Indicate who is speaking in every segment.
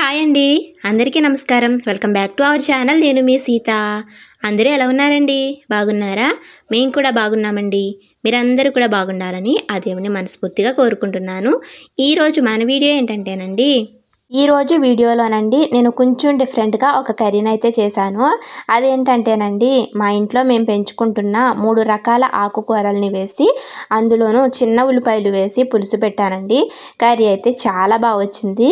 Speaker 1: Hi అండి. అందరికీ నమస్కారం. Welcome back to our channel. నేను మీ సీత. అందరూ ఎలా ఉన్నారండి? బాగున్నారా? మేము కూడా బాగున్నామండి. మీరందరూ కూడా బాగుండాలని ఆ దేవుని మనస్ఫూర్తిగా కోరుకుంటున్నాను. ఈరోజు మన వీడియో ఏంటంటేనండి, ఈరోజు వీడియోలోనండి నేను కొంచెం డిఫరెంట్గా ఒక కర్రీని అయితే చేశాను. అదేంటంటేనండి, మా ఇంట్లో మేము పెంచుకుంటున్న 3 రకాల ఆకుకూరల్ని వేసి అందులోనూ చిన్న ఉల్లిపాయలు వేసి పులుసు పెట్టానండి. కర్రీ అయితే చాలా బాగా వచ్చింది.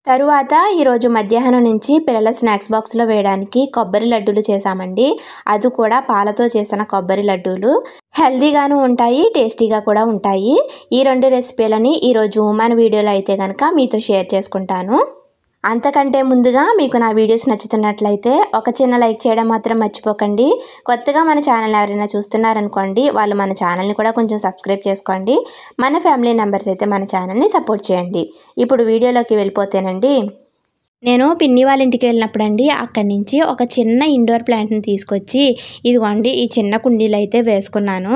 Speaker 1: తరువాత ఈరోజు మధ్యాహ్నం నుంచి పిల్లల స్నాక్స్ బాక్స్లో వేయడానికి కొబ్బరి లడ్డూలు చేశామండి. అది కూడా పాలతో చేసిన కొబ్బరి లడ్డూలు. హెల్తీగాను ఉంటాయి, టేస్టీగా కూడా ఉంటాయి. ఈ 2 రెసిపీలని ఈరోజు మన వీడియోలో అయితే కనుక మీతో షేర్ చేసుకుంటాను. అంతకంటే ముందుగా మీకు నా వీడియోస్ నచ్చుతున్నట్లయితే ఒక చిన్న లైక్ చేయడం మాత్రం మర్చిపోకండి. కొత్తగా మన ఛానల్ ఎవరైనా చూస్తున్నారనుకోండి, వాళ్ళు మన ఛానల్ని కూడా కొంచెం సబ్స్క్రైబ్ చేసుకోండి. మన ఫ్యామిలీ మెంబర్స్ అయితే మన ఛానల్ని సపోర్ట్ చేయండి. ఇప్పుడు వీడియోలోకి వెళ్ళిపోతేనండి, నేను పిన్ని వాళ్ళ ఇంటికి వెళ్ళినప్పుడు అండి, అక్కడి నుంచి ఒక చిన్న ఇండోర్ ప్లాంట్ని తీసుకొచ్చి ఇదిగోండి ఈ చిన్న కుండీలు అయితే వేసుకున్నాను.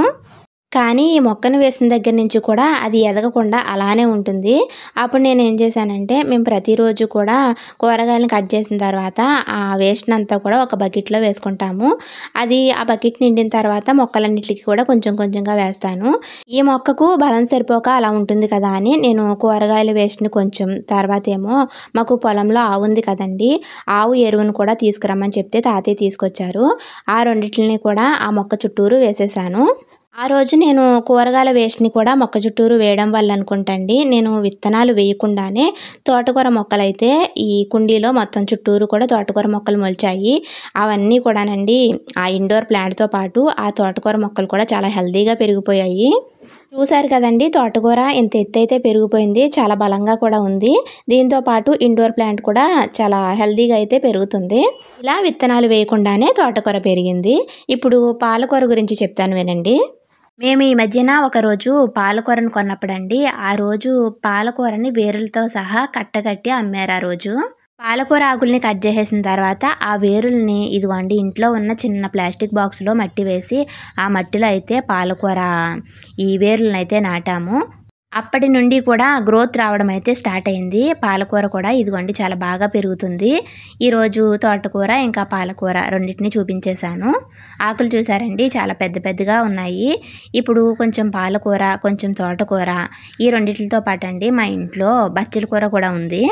Speaker 1: కానీ ఈ మొక్కను వేసిన దగ్గర నుంచి కూడా అది ఎదగకుండా అలానే ఉంటుంది. అప్పుడు నేను ఏం చేశానంటే, మేము ప్రతిరోజు కూడా కూరగాయలను కట్ చేసిన తర్వాత ఆ వేస్ట్ని అంతా కూడా ఒక బకెట్లో వేసుకుంటాము. అది ఆ బకెట్ నిండిన తర్వాత మొక్కలన్నిటికీ కూడా కొంచెం కొంచెంగా వేస్తాను. ఈ మొక్కకు బలం సరిపోక అలా ఉంటుంది కదా అని నేను కూరగాయల వేస్ట్ని కొంచెం, తర్వాత ఏమో మాకు పొలంలో ఆవు ఉంది కదండి, ఆవు ఎరువును కూడా తీసుకురమ్మని చెప్తే తాతయ్య తీసుకొచ్చారు. ఆ రెండింటిని కూడా ఆ మొక్క చుట్టూరు వేసేసాను. ఆ రోజు నేను కూరగాయల వేస్ట్ని కూడా మొక్క చుట్టూరు వేయడం వల్ల అనుకుంటండి, నేను విత్తనాలు వేయకుండానే తోటకూర మొక్కలైతే ఈ కుండీలో మొత్తం చుట్టూరు కూడా తోటకూర మొక్కలు మొలిచాయి. అవన్నీ కూడానండి ఆ ఇండోర్ ప్లాంట్తో పాటు ఆ తోటకూర మొక్కలు కూడా చాలా హెల్తీగా పెరిగిపోయాయి. చూశారు కదండి, తోటకూర ఇంత ఎత్తు అయితే పెరిగిపోయింది, చాలా బలంగా కూడా ఉంది. దీంతో పాటు ఇండోర్ ప్లాంట్ కూడా చాలా హెల్తీగా అయితే పెరుగుతుంది. ఇలా విత్తనాలు వేయకుండానే తోటకూర పెరిగింది. ఇప్పుడు పాలకూర గురించి చెప్తాను వినండి. మేము ఈ మధ్యన ఒకరోజు పాలకూరను కొన్నప్పుడండి, ఆ రోజు పాలకూరని వేరులతో సహా కట్టగట్టి అమ్మారు. ఆ రోజు పాలకూర ఆకుల్ని కట్ చేసేసిన తర్వాత ఆ వేరుల్ని ఇదిగోండి ఇంట్లో ఉన్న చిన్న ప్లాస్టిక్ బాక్స్లో మట్టి వేసి ఆ మట్టిలో అయితే పాలకూర ఈ వేరులను అయితే నాటాము. అప్పటి నుండి కూడా గ్రోత్ రావడం అయితే స్టార్ట్ అయింది. పాలకూర కూడా ఇదిగోండి చాలా బాగా పెరుగుతుంది. ఈరోజు తోటకూర ఇంకా పాలకూర రెండింటిని చూపించేశాను. ఆకులు చూసారండి, చాలా పెద్ద పెద్దగా ఉన్నాయి. ఇప్పుడు కొంచెం పాలకూర, కొంచెం తోటకూర, ఈ రెండింటితో పాటు అండి మా ఇంట్లో బచ్చల కూర కూడా ఉంది.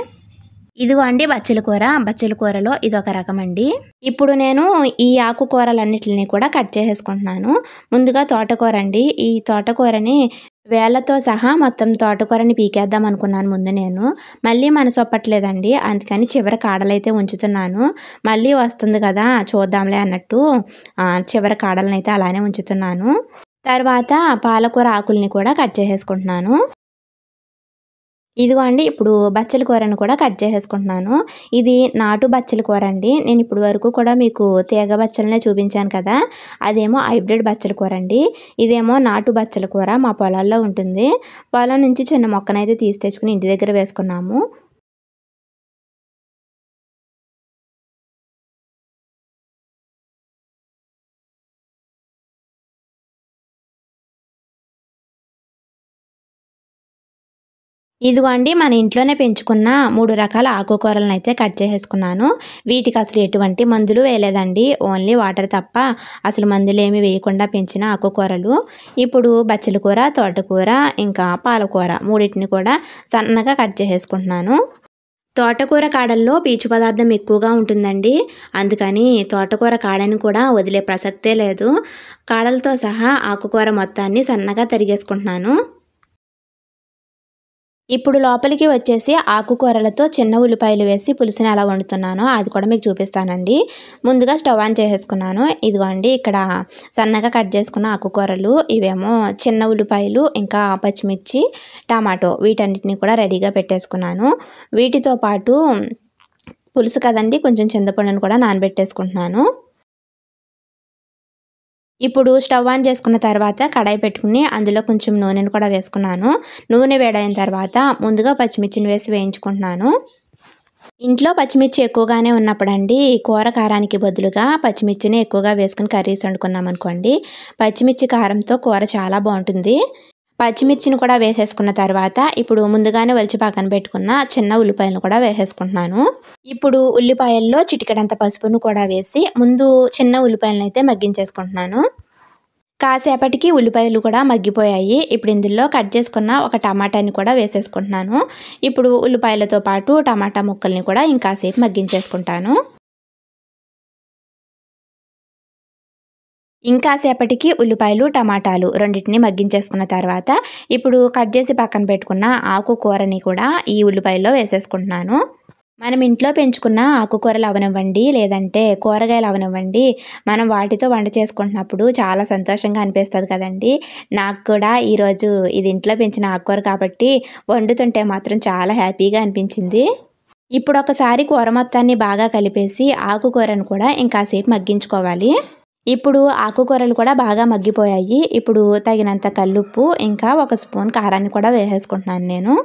Speaker 1: ఇదిగో అండి బచ్చల కూర. బచ్చల కూరలో ఇదొక రకం అండి. ఇప్పుడు నేను ఈ ఆకుకూరలన్నిటిని కూడా కట్ చేసేసుకుంటున్నాను. ముందుగా తోటకూర అండి. ఈ తోటకూరని వేళ్ళతో సహా మొత్తం తోటకూరని పీకేద్దాం అనుకున్నాను ముందు నేను. మళ్ళీ మనసొప్పట్లేదండి, అందుకని చివరి కాడలైతే ఉంచుతున్నాను. మళ్ళీ వస్తుంది కదా చూద్దాంలే అన్నట్టు చివరి కాడలను అయితే అలానే ఉంచుతున్నాను. తర్వాత పాలకూర ఆకుల్ని కూడా కట్ చేసేసుకుంటున్నాను. ఇదిగో అండి ఇప్పుడు బచ్చల కూరను కూడా కట్ చేసేసుకుంటున్నాను. ఇది నాటు బచ్చల కూర అండి. నేను ఇప్పుడు వరకు కూడా మీకు తీగ బచ్చలనే చూపించాను కదా, అదేమో హైబ్రిడ్ బచ్చల కూర అండి. ఇదేమో నాటు బచ్చల కూర మా పొలాల్లో ఉంటుంది. పొలం నుంచి చిన్న మొక్కనైతే తీసి తెచ్చుకుని ఇంటి దగ్గర వేసుకున్నాము. ఇదిగో అండి మన ఇంట్లోనే పెంచుకున్న 3 రకాల ఆకుకూరలను అయితే కట్ చేసేసుకున్నాను. వీటికి అసలు ఎటువంటి మందులు వేయలేదండి, ఓన్లీ వాటర్ తప్ప అసలు మందులు ఏమి వేయకుండా పెంచిన ఆకుకూరలు. ఇప్పుడు బచ్చల కూర, తోటకూర ఇంకా పాలకూర మూడింటిని కూడా సన్నగా కట్ చేసేసుకుంటున్నాను. తోటకూర కాడల్లో పీచు పదార్థం ఎక్కువగా ఉంటుందండి, అందుకని తోటకూర కాడని కూడా వదిలే ప్రసక్తే లేదు. కాడలతో సహా ఆకుకూర మొత్తాన్ని సన్నగా తరిగేసుకుంటున్నాను. ఇప్పుడు లోపలికి వచ్చేసి ఆకుకూరలతో చిన్న ఉల్లిపాయలు వేసి పులుసుని ఎలా వండుతున్నానో అది కూడా మీకు చూపిస్తానండి. ముందుగా స్టవ్ ఆన్ చేసేసుకున్నాను. ఇదిగోండి ఇక్కడ సన్నగా కట్ చేసుకున్న ఆకుకూరలు, ఇవేమో చిన్న ఉల్లిపాయలు, ఇంకా పచ్చిమిర్చి, టమాటో వీటన్నిటిని కూడా రెడీగా పెట్టేసుకున్నాను. వీటితో పాటు పులుసు కదండి, కొంచెం చింతపండును కూడా నానబెట్టేసుకుంటున్నాను. ఇప్పుడు స్టవ్ ఆన్ చేసుకున్న తర్వాత కడాయి పెట్టుకుని అందులో కొంచెం నూనెను కూడా వేసుకున్నాను. నూనె వేడైన తర్వాత ముందుగా పచ్చిమిర్చిని వేసి వేయించుకుంటున్నాను. ఇంట్లో పచ్చిమిర్చి ఎక్కువగానే ఉన్నప్పుడండి కూర కారానికి బదులుగా పచ్చిమిర్చిని ఎక్కువగా వేసుకుని కర్రీస్ వండుకున్నాం అనుకోండి, పచ్చిమిర్చి కారంతో కూర చాలా బాగుంటుంది. పచ్చిమిర్చిని కూడా వేసేసుకున్న తర్వాత ఇప్పుడు ముందుగానే ఒలిచి పక్కన పెట్టుకున్న చిన్న ఉల్లిపాయలను కూడా వేసేసుకుంటున్నాను. ఇప్పుడు ఉల్లిపాయల్లో చిటికెడంత పసుపును కూడా వేసి ముందు చిన్న ఉల్లిపాయలను అయితే మగ్గించేసుకుంటున్నాను. కాసేపటికి ఉల్లిపాయలు కూడా మగ్గిపోయాయి. ఇప్పుడు ఇందులో కట్ చేసుకున్న ఒక టమాటాని కూడా వేసేసుకుంటున్నాను. ఇప్పుడు ఉల్లిపాయలతో పాటు టమాటా ముక్కల్ని కూడా ఇంకాసేపు మగ్గించేసుకుంటాను. ఇంకాసేపటికి ఉల్లిపాయలు టమాటాలు రెండింటిని మగ్గించేసుకున్న తర్వాత ఇప్పుడు కట్ చేసి పక్కన పెట్టుకున్న ఆకుకూరని కూడా ఈ ఉల్లిపాయల్లో వేసేసుకుంటున్నాను. మనం ఇంట్లో పెంచుకున్న ఆకుకూరలు అవనివ్వండి, లేదంటే కూరగాయలు అవనివ్వండి, మనం వాటితో వంట చేసుకుంటున్నప్పుడు చాలా సంతోషంగా అనిపిస్తుంది కదండి. నాకు కూడా ఈరోజు ఇది ఇంట్లో పెంచిన ఆకుకూర కాబట్టి వండుతుంటే మాత్రం చాలా హ్యాపీగా అనిపించింది. ఇప్పుడు ఒకసారి కూర మొత్తాన్ని బాగా కలిపేసి ఆకుకూరను కూడా ఇంకాసేపు మగ్గించుకోవాలి. ఇప్పుడు ఆకుకూరలు కూడా బాగా మగ్గిపోయాయి. ఇప్పుడు తగినంత కల్లుప్పు ఇంకా 1 స్పూన్ కారాన్ని కూడా వేసేసుకుంటున్నాను నేను.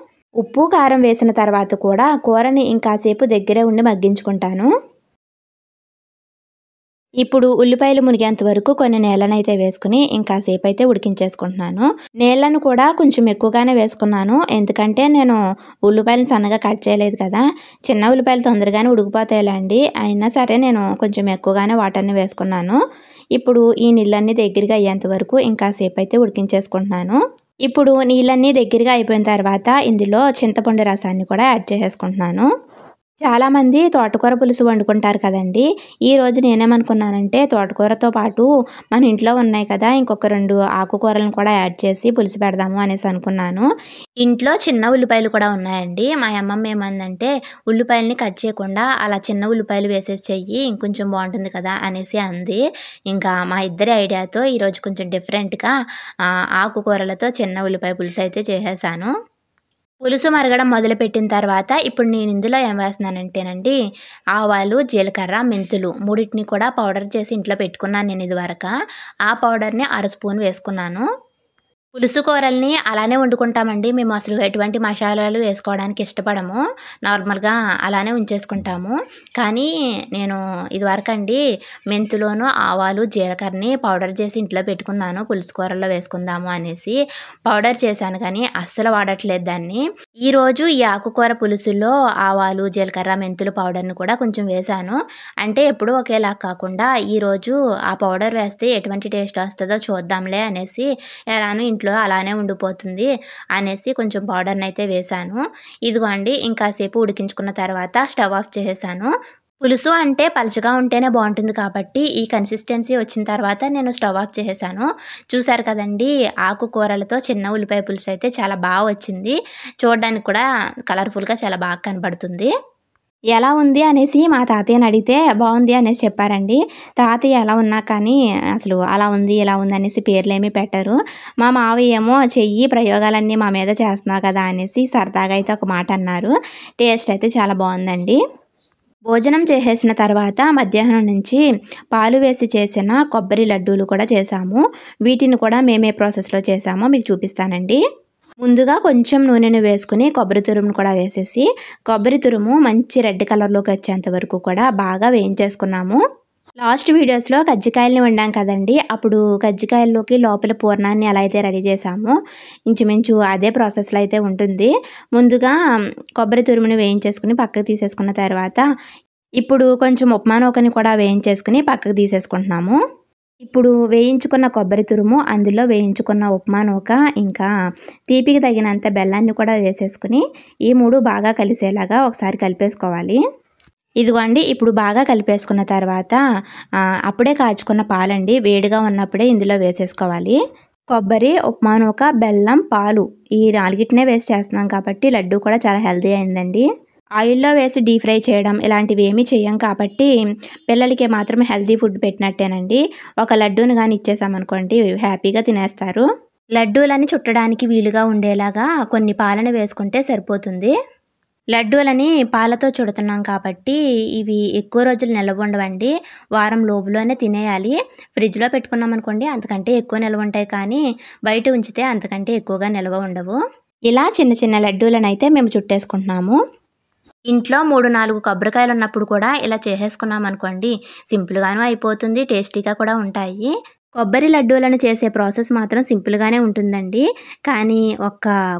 Speaker 1: ఉప్పు కారం వేసిన తర్వాత కూడా కూరని ఇంకాసేపు దగ్గరే ఉండి మగ్గించుకుంటాను. ఇప్పుడు ఉల్లిపాయలు మునిగేంత వరకు కొన్ని నీళ్ళనైతే వేసుకుని ఇంకాసేపు అయితే ఉడికించేసుకుంటున్నాను. నీళ్ళను కూడా కొంచెం ఎక్కువగానే వేసుకున్నాను. ఎందుకంటే నేను ఉల్లిపాయలను సన్నగా కట్ చేయలేదు కదా. చిన్న ఉల్లిపాయలు తొందరగానే ఉడికిపోతాయిలేండి. అయినా సరే నేను కొంచెం ఎక్కువగానే వాటర్ని వేసుకున్నాను. ఇప్పుడు ఈ నీళ్ళన్నీ దగ్గరగా అయ్యేంత వరకు ఇంకాసేపు అయితే ఉడికించేసుకుంటున్నాను. ఇప్పుడు నీళ్ళన్నీ దగ్గరగా అయిపోయిన తర్వాత ఇందులో చింతపండు రసాన్ని కూడా యాడ్ చేసేసుకుంటున్నాను. చాలామంది తోటకూర పులుసు వండుకుంటారు కదండి. ఈరోజు నేనేమనుకున్నానంటే తోటకూరతో పాటు మన ఇంట్లో ఉన్నాయి కదా, ఇంకొక 2 ఆకుకూరలను కూడా యాడ్ చేసి పులుసు పెడదాము అనేసి అనుకున్నాను. ఇంట్లో చిన్న ఉల్లిపాయలు కూడా ఉన్నాయండి. మా అమ్మమ్మ ఏమందంటే ఉల్లిపాయలని కట్ చేయకుండా అలా చిన్న ఉల్లిపాయలు వేసేసి చెయ్యి ఇంకొంచెం బాగుంటుంది కదా అనేసి అంది. ఇంకా మా ఇద్దరి ఐడియాతో ఈరోజు కొంచెం డిఫరెంట్గా ఆకుకూరలతో చిన్న ఉల్లిపాయ పులుసు అయితే చేసేసాను. పులుసు మరగడం మొదలుపెట్టిన తర్వాత ఇప్పుడు నేను ఇందులో ఏం వేస్తున్నానంటేనండి, ఆవాలు, జీలకర్ర, మెంతులు మూడింటిని కూడా పౌడర్ చేసి ఇంట్లో పెట్టుకున్నాను నేను ఇదివరకు. ఆ పౌడర్ని 1/2 స్పూన్ వేసుకున్నాను. పులుసు కూరల్ని అలానే వండుకుంటామండి. మేము అసలు ఎటువంటి మసాలాలు వేసుకోవడానికి ఇష్టపడము. నార్మల్గా అలానే ఉంచేసుకుంటాము. కానీ నేను ఇదివరకండి మెంతులోను ఆవాలు జీలకర్రని పౌడర్ చేసి ఇంట్లో పెట్టుకున్నాను పులుసు కూరల్లో వేసుకుందాము అనేసి. పౌడర్ చేశాను కానీ అస్సలు వాడట్లేదు దాన్ని. ఈరోజు ఈ ఆకుకూర పులుసులో ఆవాలు జీలకర్ర మెంతులు పౌడర్ని కూడా కొంచెం వేశాను. అంటే ఎప్పుడూ ఒకేలా కాకుండా ఈరోజు ఆ పౌడర్ వేస్తే ఎటువంటి టేస్ట్ వస్తుందో చూద్దాంలే అనేసి, ఎలానో ఇంట్లో అలానే ఉండిపోతుంది అనేసి కొంచెం పౌడర్ని అయితే వేశాను. ఇదిగోండి ఇంకాసేపు ఉడికించుకున్న తర్వాత స్టవ్ ఆఫ్ చేసేసాను. పులుసు అంటే పలుచగా ఉంటేనే బాగుంటుంది కాబట్టి ఈ కన్సిస్టెన్సీ వచ్చిన తర్వాత నేను స్టవ్ ఆఫ్ చేసేసాను. చూసారు కదండి, ఆకుకూరలతో చిన్న ఉల్లిపాయ పులుసు అయితే చాలా బాగా వచ్చింది. చూడడానికి కూడా కలర్ఫుల్గా చాలా బాగా కనబడుతుంది. ఎలా ఉంది అనేసి మా తాతయ్యని అడిగితే బాగుంది అనేసి చెప్పారండి. తాతయ్య ఎలా ఉన్నా కానీ అసలు అలా ఉంది ఇలా ఉంది అనేసి పేర్లేమీ పెట్టరు. మా మావయ్య ఏమో చెయ్యి ప్రయోగాలన్నీ మా మీద చేస్తున్నావు కదా అనేసి సరదాగా అయితే ఒక మాట అన్నారు. టేస్ట్ అయితే చాలా బాగుందండి. భోజనం చేసేసిన తర్వాత మధ్యాహ్నం నుంచి పాలు వేసి చేసిన కొబ్బరి లడ్డూలు కూడా చేసాము. వీటిని కూడా మేమే ప్రాసెస్లో చేసామో మీకు చూపిస్తానండి. ముందుగా కొంచెం నూనెను వేసుకుని కొబ్బరి తురుమును కూడా వేసేసి కొబ్బరి తురుము మంచి రెడ్ కలర్లోకి వచ్చేంత వరకు కూడా బాగా వేయించేసుకున్నాము. లాస్ట్ వీడియోస్లో కజ్జికాయలని వండాం కదండి, అప్పుడు కజ్జికాయల్లోకి లోపల పూర్ణాన్ని ఎలా అయితే రెడీ చేసామో ఇంచుమించు అదే ప్రాసెస్లో అయితే ఉంటుంది. ముందుగా కొబ్బరి తురుముని వేయించేసుకుని పక్కకు తీసేసుకున్న తర్వాత ఇప్పుడు కొంచెం ఉప్మా నూకని కూడా వేయించేసుకుని పక్కకు తీసేసుకుంటున్నాము. ఇప్పుడు వేయించుకున్న కొబ్బరి తురుము, అందులో వేయించుకున్న ఉప్మా నూక, ఇంకా తీపికి తగినంత బెల్లాన్ని కూడా వేసేసుకుని ఈ 3 బాగా కలిసేలాగా ఒకసారి కలిపేసుకోవాలి. ఇదిగోండి ఇప్పుడు బాగా కలిపేసుకున్న తర్వాత అప్పుడే కాచుకున్న పాలండి వేడిగా ఉన్నప్పుడే ఇందులో వేసేసుకోవాలి. కొబ్బరి, ఉప్మా నూక, బెల్లం, పాలు ఈ 4టినే వేసి చేస్తున్నాం కాబట్టి లడ్డు కూడా చాలా హెల్తీ అయిందండి. ఆయిల్లో వేసి డీప్ ఫ్రై చేయడం ఇలాంటివి ఏమీ చేయం కాబట్టి పిల్లలకి మాత్రం హెల్తీ ఫుడ్ పెట్టినట్టేనండి. ఒక లడ్డూని కానీ ఇచ్చేసామనుకోండి హ్యాపీగా తినేస్తారు. లడ్డూలని చుట్టడానికి వీలుగా ఉండేలాగా కొన్ని పాలను వేసుకుంటే సరిపోతుంది. లడ్డూలని పాలతో చుడుతున్నాం కాబట్టి ఇవి ఎక్కువ రోజులు నిల్వ ఉండవండి. వారం లోపులోనే తినేయాలి. ఫ్రిడ్జ్లో పెట్టుకున్నాం అనుకోండి అంతకంటే ఎక్కువ నిల్వ ఉంటాయి, కానీ బయట ఉంచితే అంతకంటే ఎక్కువగా నిల్వ ఉండవు. ఇలా చిన్న చిన్న లడ్డూలను అయితే మేము చుట్టేసుకుంటున్నాము. ఇంట్లో 3-4 కొబ్బరికాయలు ఉన్నప్పుడు కూడా ఇలా చేసేసుకున్నాం అనుకోండి సింపుల్గాను అయిపోతుంది, టేస్టీగా కూడా ఉంటాయి. కొబ్బరి లడ్డూలను చేసే ప్రాసెస్ మాత్రం సింపుల్గానే ఉంటుందండి. కానీ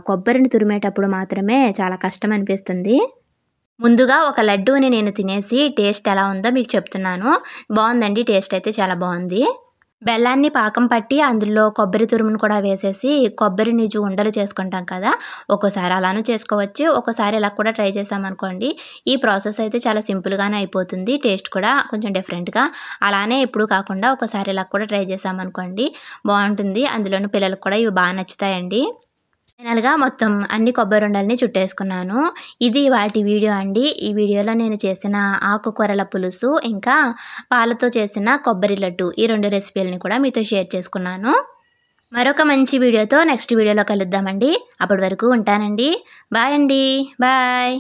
Speaker 1: కొబ్బరిని తురిమేటప్పుడు మాత్రమే చాలా కష్టం అనిపిస్తుంది. ముందుగా ఒక లడ్డూని నేను తినేసి టేస్ట్ ఎలా ఉందో మీకు చెప్తున్నాను. బాగుందండి, టేస్ట్ అయితే చాలా బాగుంది. బెల్లాన్ని పాకం పట్టి అందులో కొబ్బరి తురుమును కూడా వేసేసి కొబ్బరి నీజు ఉండలు చేసుకుంటాం కదా, ఒక్కోసారి అలానూ చేసుకోవచ్చు, ఒక్కోసారి ఇలా కూడా ట్రై చేసామనుకోండి. ఈ ప్రాసెస్ అయితే చాలా సింపుల్గానే అయిపోతుంది. టేస్ట్ కూడా కొంచెం డిఫరెంట్గా, అలానే ఎప్పుడు కాకుండా ఒకసారి ఇలా కూడా ట్రై చేసామనుకోండి బాగుంటుంది. అందులోని పిల్లలకు కూడా ఇవి బాగా నచ్చుతాయండి. ఫైనల్గా మొత్తం అన్ని కొబ్బరి ఉండల్ని చుట్టేసుకున్నాను. ఇది వాటి వీడియో అండి. ఈ వీడియోలో నేను చేసిన ఆకుకూరల పులుసు ఇంకా పాలతో చేసిన కొబ్బరి లడ్డు, ఈ 2 రెసిపీలని కూడా మీతో షేర్ చేసుకున్నాను. మరొక మంచి వీడియోతో నెక్స్ట్ వీడియోలో కలుద్దామండి. అప్పటి వరకు ఉంటానండి. బాయ్ అండి. బాయ్.